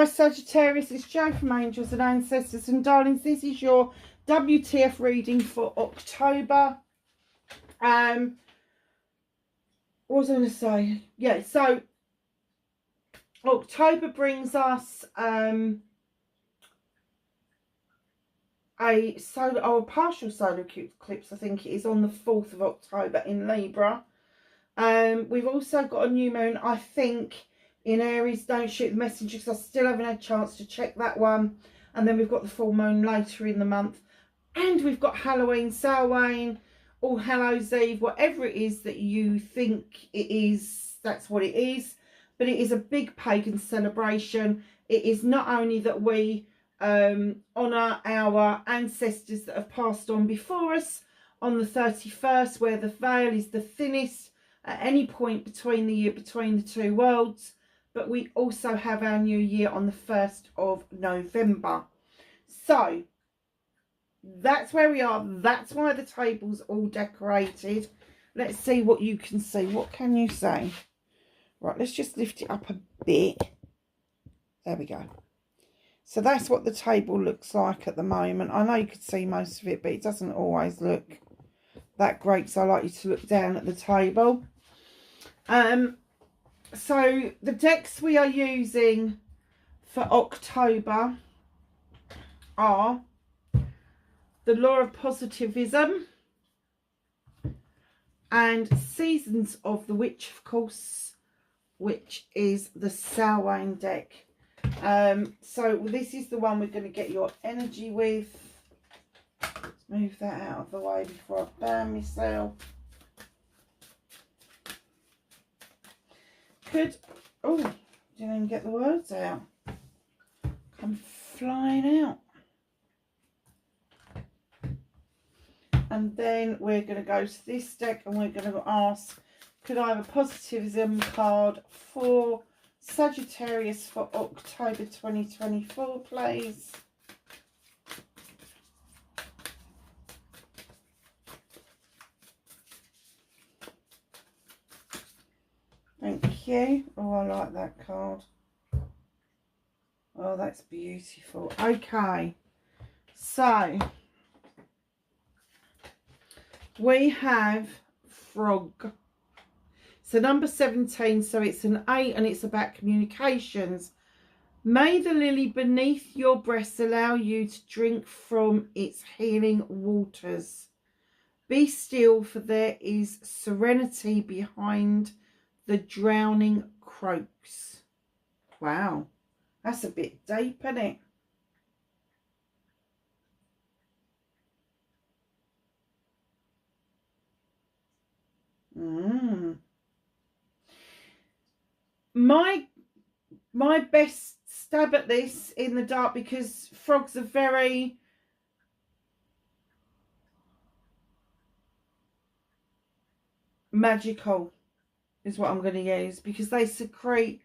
Hi Sagittarius, it's Jo from Angels and Ancestors, and darlings, this is your WTF reading for October. What was I going to say? Yeah, so October brings us a partial solar eclipse. I think it is on the 4th of October in Libra. We've also got a new moon, I think, in Aries. Don't shoot the messenger because I still haven't had a chance to check that one. And then we've got the full moon later in the month. And we've got Halloween, Samhain, All Hallows Eve, whatever it is that you think it is, that's what it is. But it is a big pagan celebration. It is not only that we honour our ancestors that have passed on before us on the 31st, where the veil is the thinnest at any point between the two worlds, but we also have our new year on the 1st of November. So that's where we are. That's why the table's all decorated. Let's see what you can see. What can you say? Right, let's just lift it up a bit. There we go. So that's what the table looks like at the moment. I know you could see most of it, but it doesn't always look that great, so I like you to look down at the table. So the decks we are using for October are the Law of Positivism and Seasons of the Witch, of course, which is the Samhain deck. So this is the one we're going to get your energy with. Let's move that out of the way before I burn myself. Oh, didn't even get the words out. Come flying out. And then we're going to go to this deck and we're going to ask, could I have a positivism card for Sagittarius for October 2024, please? Thank you. Oh, I like that card. Oh, that's beautiful. Okay. So we have frog. So number 17, so it's an 8 and it's about communications. May the lily beneath your breast allow you to drink from its healing waters. Be still, for there is serenity behind the drowning croaks. Wow, that's a bit deep, isn't it? My best stab at this in the dark, because frogs are very magical, is what I'm going to use, because they secrete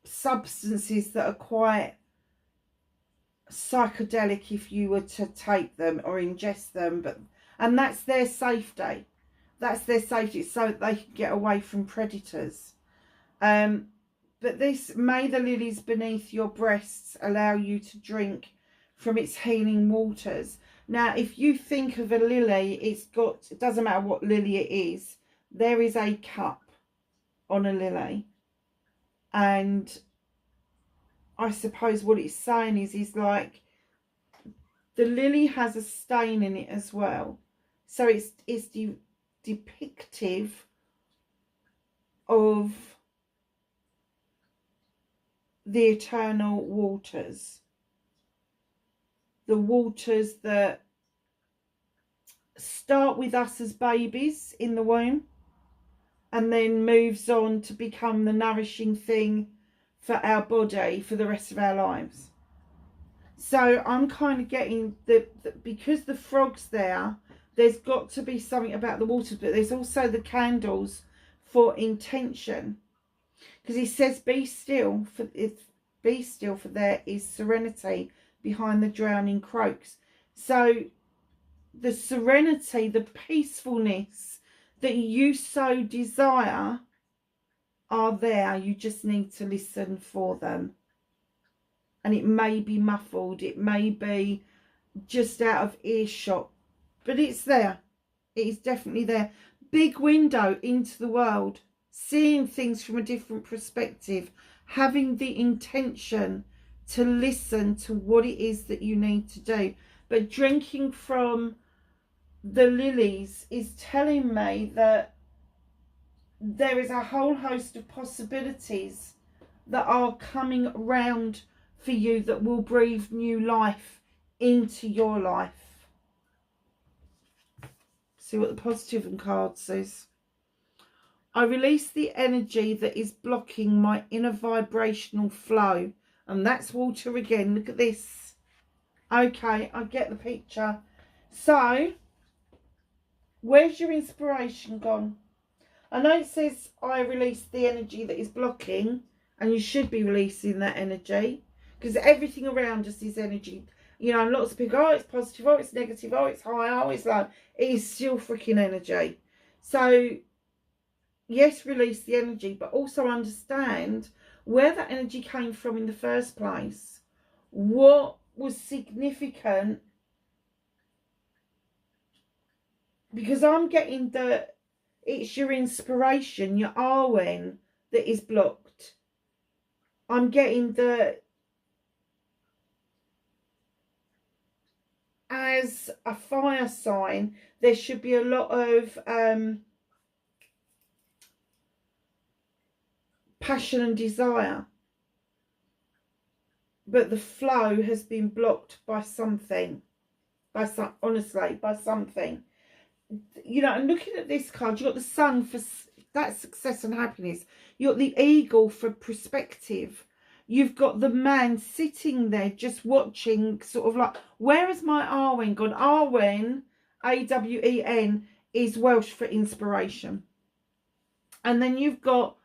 substances that are quite psychedelic if you were to take them or ingest them, and that's their safety. That's their safety, so that they can get away from predators. But this, may the lilies beneath your breasts allow you to drink from its healing waters. Now, if you think of a lily, it doesn't matter what lily it is, there is a cup on a lily. And I suppose what it's saying is like, the lily has a stain in it as well. So it's depictive of the eternal waters. The waters that start with us as babies in the womb and then moves on to become the nourishing thing for our body for the rest of our lives. So I'm kind of getting because the frog's there's got to be something about the waters, but there's also the candles for intention, because he says be still, for there is serenity behind the drowning croaks. So the serenity, the peacefulness that you so desire, are there. You just need to listen for them. And it may be muffled. It may be just out of earshot. But it's there. It is definitely there. Big window into the world. Seeing things from a different perspective. Having the intention to listen to what it is that you need to do. But drinking from the lilies is telling me that there is a whole host of possibilities that are coming around for you that will breathe new life into your life. See what the positive and card says. I release the energy that is blocking my inner vibrational flow. And that's water again. Look at this. Okay, I get the picture. So, where's your inspiration gone? I know it says I release the energy that is blocking. And you should be releasing that energy. Because everything around us is energy. You know, lots of people go, oh, it's positive, oh, it's negative, oh, it's high, oh, it's low. It is still freaking energy. So, yes, release the energy, but also understand where that energy came from in the first place. What was significant? Because I'm getting that it's your inspiration, your Arwen, that is blocked. I'm getting that as a fire sign, there should be a lot of passion and desire. But the flow has been blocked by something. Honestly, by something. You know, and looking at this card, you've got the sun for that success and happiness. You've got the eagle for perspective. You've got the man sitting there just watching, sort of like, where has my Arwen gone? Arwen, A-W-E-N, is Welsh for inspiration. And then you've got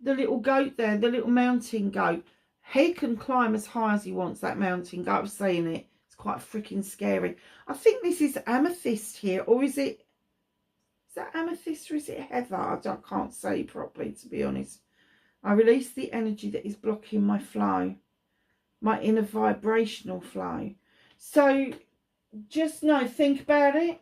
the little goat there, the little mountain goat. He can climb as high as he wants, that mountain goat. I've seen it. It's quite freaking scary. I think this is amethyst here, or is that amethyst or is it heather? I can't say properly, to be honest. I release the energy that is blocking my flow, my inner vibrational flow. So just know, think about it,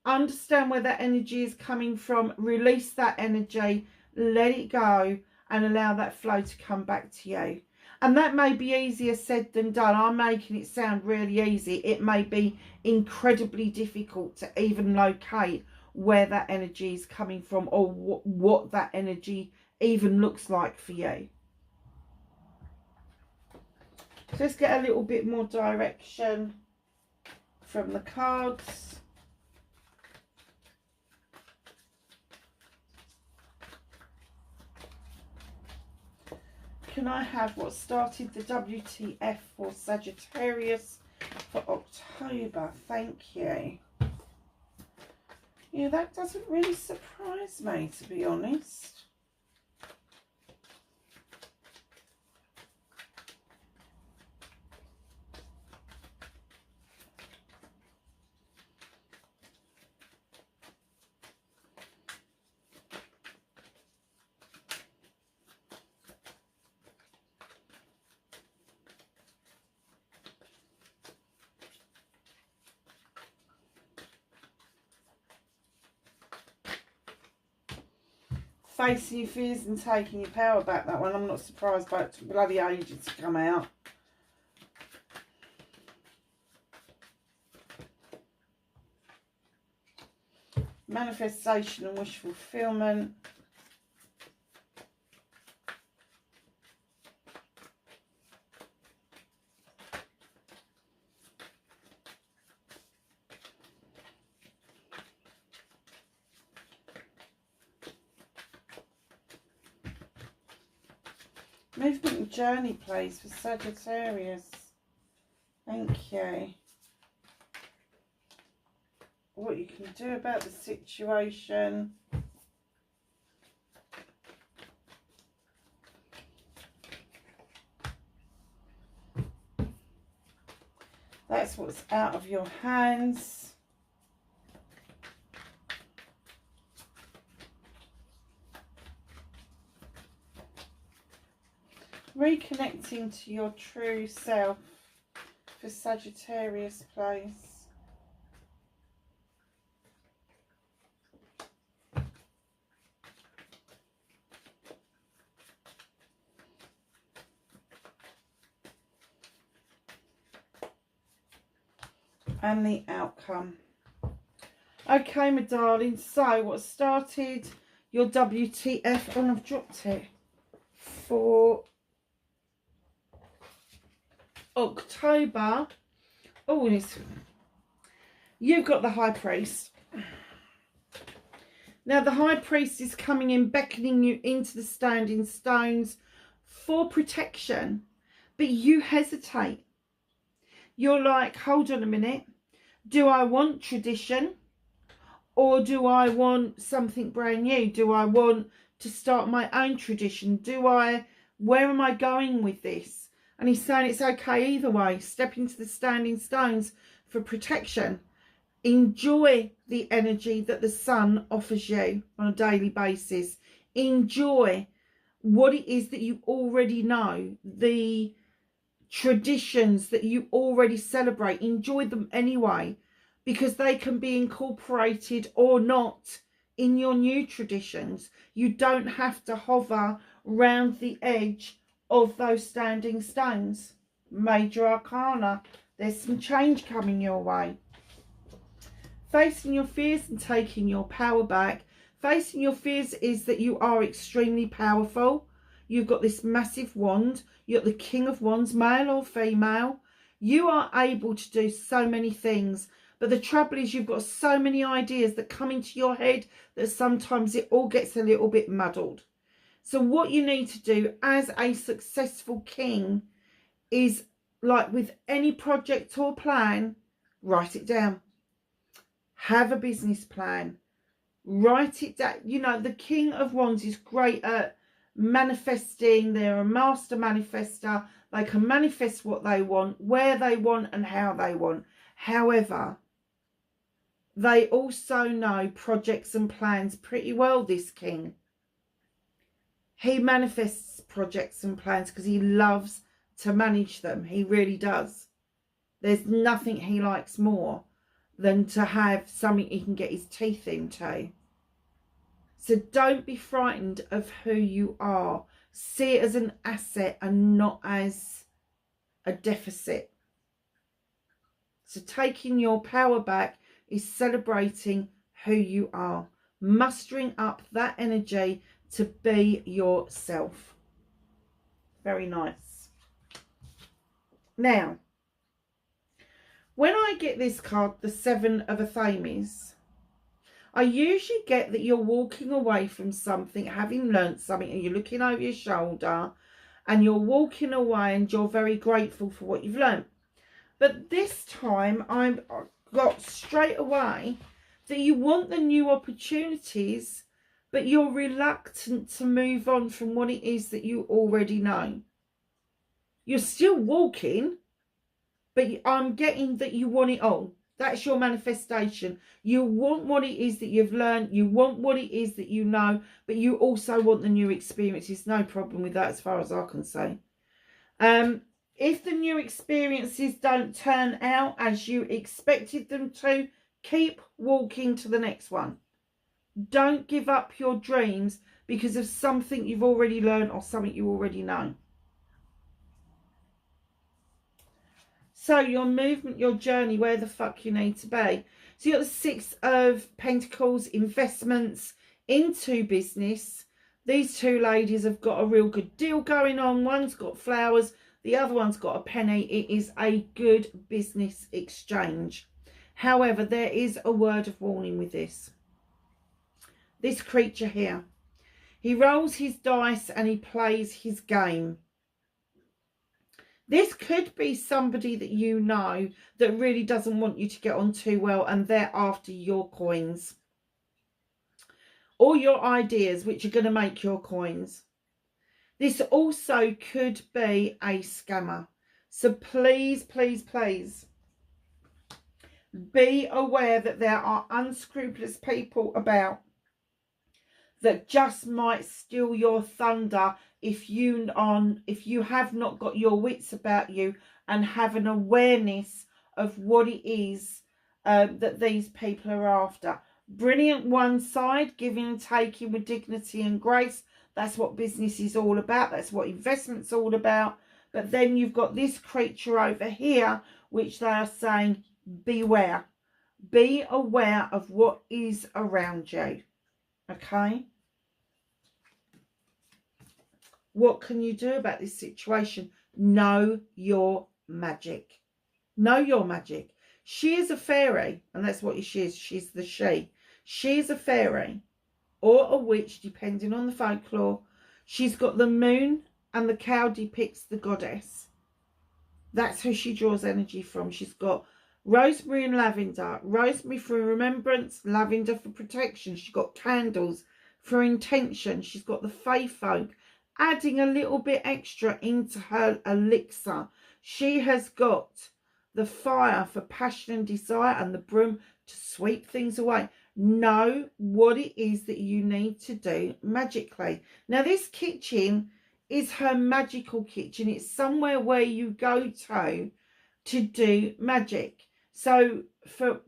understand where that energy is coming from, release that energy, let it go, and allow that flow to come back to you. And that may be easier said than done. I'm making it sound really easy. It may be incredibly difficult to even locate where that energy is coming from, or what that energy even looks like for you. So let's get a little bit more direction from the cards. Can I have what started the WTF for Sagittarius for October? Thank you. Yeah, that doesn't really surprise me, to be honest. Facing your fears and taking your power back, that one. I'm not surprised by it. Took bloody ages to come out. Manifestation and wish fulfillment. Movement and journey, please, for Sagittarius. Thank you. What you can do about the situation. That's what's out of your hands. Reconnecting to your true self for Sagittarius, please. And the outcome. Okay, my darling, so what started your WTF, and I've dropped it, for October. Oh, you've got the High Priest. Now, the High Priest is coming in, beckoning you into the standing stones for protection, but you hesitate. You're like, hold on a minute. Do I want tradition, or do I want something brand new? Do I want to start my own tradition? Where am I going with this? And he's saying it's okay either way. Step into the standing stones for protection. Enjoy the energy that the sun offers you on a daily basis. Enjoy what it is that you already know, the traditions that you already celebrate. Enjoy them anyway, because they can be incorporated or not in your new traditions. You don't have to hover round the edge of those standing stones. Major Arcana. There's some change coming your way. Facing your fears and taking your power back. Facing your fears is that you are extremely powerful. You've got this massive wand. You're the King of Wands, male or female. You are able to do so many things. But the trouble is, you've got so many ideas that come into your head that sometimes it all gets a little bit muddled. So what you need to do as a successful king is, like with any project or plan, write it down. Have a business plan. Write it down. You know, the King of Wands is great at manifesting. They're a master manifester. They can manifest what they want, where they want, and how they want. However, they also know projects and plans pretty well, this king. He manifests projects and plans because he loves to manage them. He really does. There's nothing he likes more than to have something he can get his teeth into. So don't be frightened of who you are. See it as an asset and not as a deficit. So taking your power back is celebrating who you are. Mustering up that energy to be yourself. Very nice. Now, when I get this card, the Seven of Athames, I usually get that you're walking away from something, having learnt something, and you're looking over your shoulder and you're walking away and you're very grateful for what you've learnt. But this time I got straight away that you want the new opportunities, but you're reluctant to move on from what it is that you already know. You're still walking, but I'm getting that you want it all. That's your manifestation. You want what it is that you've learned. You want what it is that you know, but you also want the new experiences. No problem with that as far as I can say. If the new experiences don't turn out as you expected them to, keep walking to the next one. Don't give up your dreams because of something you've already learned or something you already know. So your movement, your journey, where the fuck you need to be. So you got the Six of Pentacles, investments into business. These two ladies have got a real good deal going on. One's got flowers, the other one's got a penny. It is a good business exchange. However, there is a word of warning with this. This creature here, he rolls his dice and he plays his game. This could be somebody that you know that really doesn't want you to get on too well, and they're after your coins or your ideas, which are going to make your coins. This also could be a scammer. So please, please, please be aware that there are unscrupulous people about that just might steal your thunder if you have not got your wits about you and have an awareness of what it is that these people are after. Brilliant one side, giving and taking with dignity and grace. That's what business is all about. That's what investment's all about. But then you've got this creature over here, which they are saying, beware. Be aware of what is around you. Okay? What can you do about this situation? Know your magic. Know your magic. She is a fairy, and that's what she is. She's the she. She is a fairy or a witch, depending on the folklore. She's got the moon, and the cow depicts the goddess. That's who she draws energy from. She's got rosemary and lavender. Rosemary for remembrance, lavender for protection. She's got candles for intention. She's got the fae folk, adding a little bit extra into her elixir. She has got the fire for passion and desire, and the broom to sweep things away. Know what it is that you need to do magically. Now, this kitchen is her magical kitchen. It's somewhere where you go to do magic. So for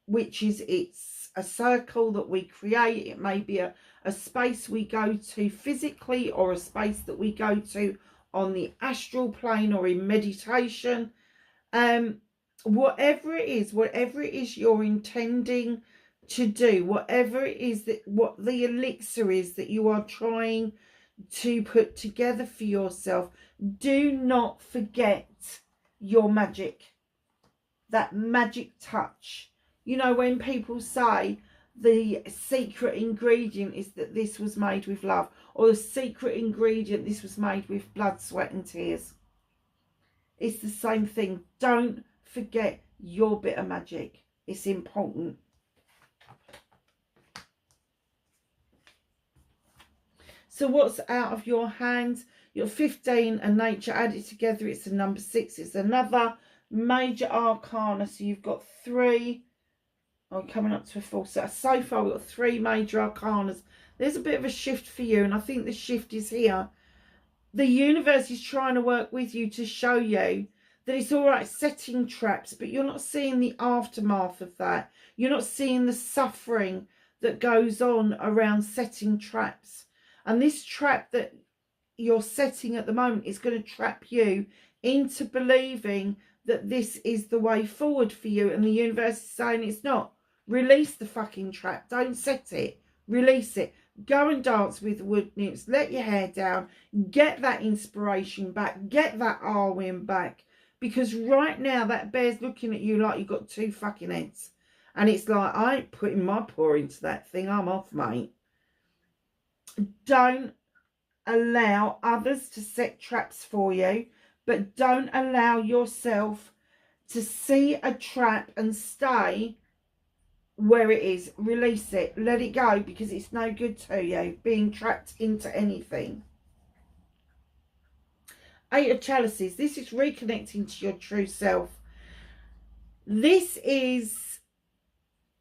witches, it's a circle that we create. It may be a space we go to physically, or a space that we go to on the astral plane or in meditation. Whatever it is you're intending to do, whatever it is that, what the elixir is that you are trying to put together for yourself, do not forget your magic. That magic touch. You know, when people say the secret ingredient is that this was made with love, or the secret ingredient, this was made with blood, sweat and tears. It's the same thing. Don't forget your bit of magic. It's important. So what's out of your hands? Your 15 and nature added together, it's a number 6. It's another major arcana. So you've got 3. I'm coming up to a 4. So far we've got 3 major arcanas. There's a bit of a shift for you, and I think the shift is here. The universe is trying to work with you to show you that it's all right setting traps, but you're not seeing the aftermath of that. You're not seeing the suffering that goes on around setting traps. And this trap that you're setting at the moment is going to trap you into believing that this is the way forward for you. And the universe is saying it's not. Release the fucking trap. Don't set it. Release it. Go and dance with the wood nymphs. Let your hair down. Get that inspiration back. Get that Arwen back. Because right now that bear's looking at you like you've got 2 fucking heads. And it's like, I ain't putting my paw into that thing. I'm off, mate. Don't allow others to set traps for you. But don't allow yourself to see a trap and stay where it is. Release it. Let it go, because it's no good to you being trapped into anything. 8 of Chalices. This is reconnecting to your true self. This is,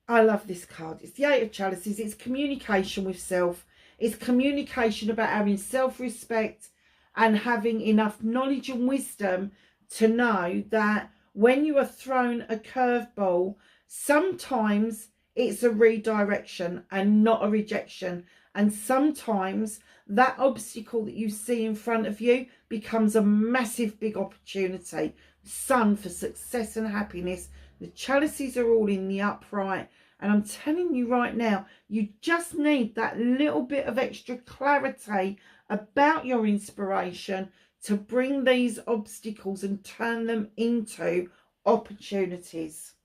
I love this card. It's the 8 of Chalices. It's communication with self. It's communication about having self-respect and having enough knowledge and wisdom to know that when you are thrown a curveball, sometimes it's a redirection and not a rejection. And sometimes that obstacle that you see in front of you becomes a massive big opportunity. Sun for success and happiness. The chalices are all in the upright. And I'm telling you right now, you just need that little bit of extra clarity about your inspiration to bring these obstacles and turn them into opportunities.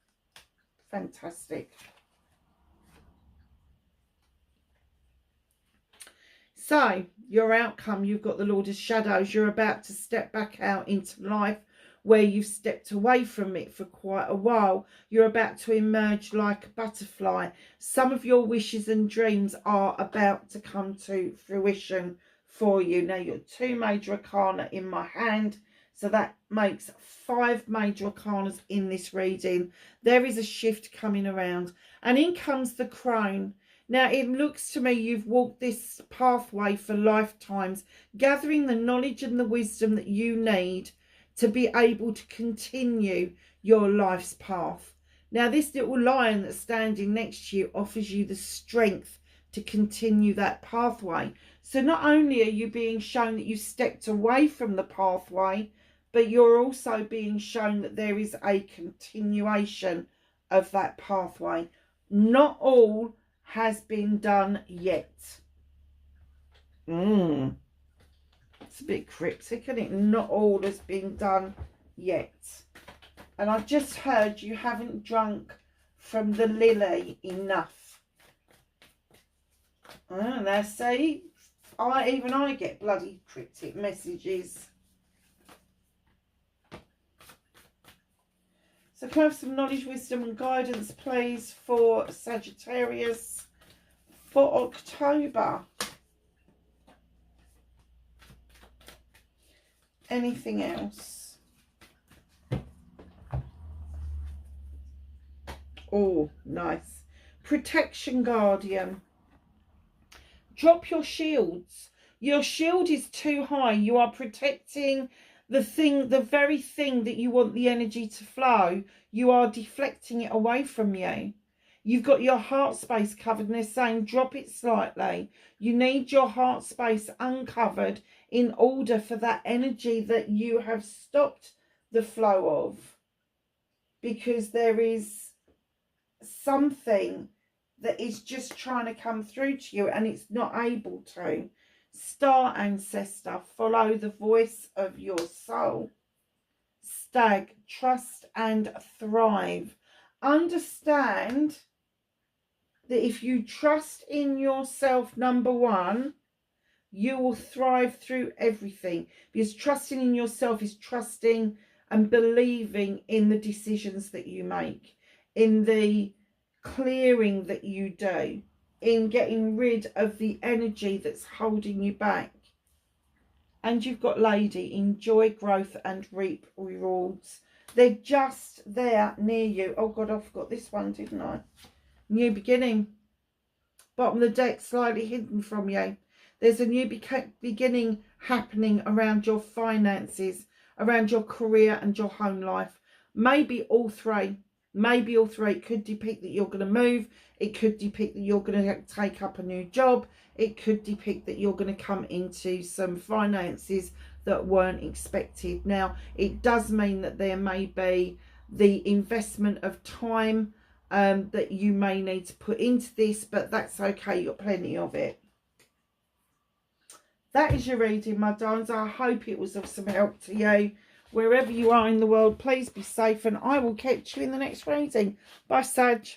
Fantastic. So, your outcome, you've got the Lord of Shadows. You're about to step back out into life where you've stepped away from it for quite a while. You're about to emerge like a butterfly. Some of your wishes and dreams are about to come to fruition for you. Now, you've got 2 major arcana in my hand. So that makes 5 major arcanas in this reading. There is a shift coming around. And in comes the crone. Now, it looks to me you've walked this pathway for lifetimes, gathering the knowledge and the wisdom that you need to be able to continue your life's path. Now, this little lion that's standing next to you offers you the strength to continue that pathway. So not only are you being shown that you stepped away from the pathway, but you're also being shown that there is a continuation of that pathway. Not all has been done yet. It's a bit cryptic, isn't it? Not all has been done yet. And I've just heard you haven't drunk from the lily enough. Now see, even I get bloody cryptic messages. So can I have some knowledge, wisdom and guidance, please, for Sagittarius for October? Anything else? Oh, nice. Protection Guardian. Drop your shields. Your shield is too high. You are protecting the very thing that you want the energy to flow. You are deflecting it away from you. You've got your heart space covered and they're saying drop it slightly. You need your heart space uncovered in order for that energy that you have stopped the flow of. Because there is something that is just trying to come through to you and it's not able to. Star ancestor, follow the voice of your soul. Stag, trust and thrive. Understand that if you trust in yourself, number one, you will thrive through everything. Because trusting in yourself is trusting and believing in the decisions that you make, in the clearing that you do, in getting rid of the energy that's holding you back. And you've got lady, enjoy growth and reap rewards. They're just there near you. Oh God, I forgot this one, didn't I? New beginning. Bottom of the deck, slightly hidden from you. There's a new beginning happening around your finances, around your career and your home life. Maybe all three. Maybe all three. It could depict that you're going to move. It could depict that you're going to take up a new job. It could depict that you're going to come into some finances that weren't expected. Now, it does mean that there may be the investment of time that you may need to put into this, but that's okay. You've got plenty of it. That is your reading, my darlings. I hope it was of some help to you. Wherever you are in the world, please be safe and I will catch you in the next reading. Bye, Sag.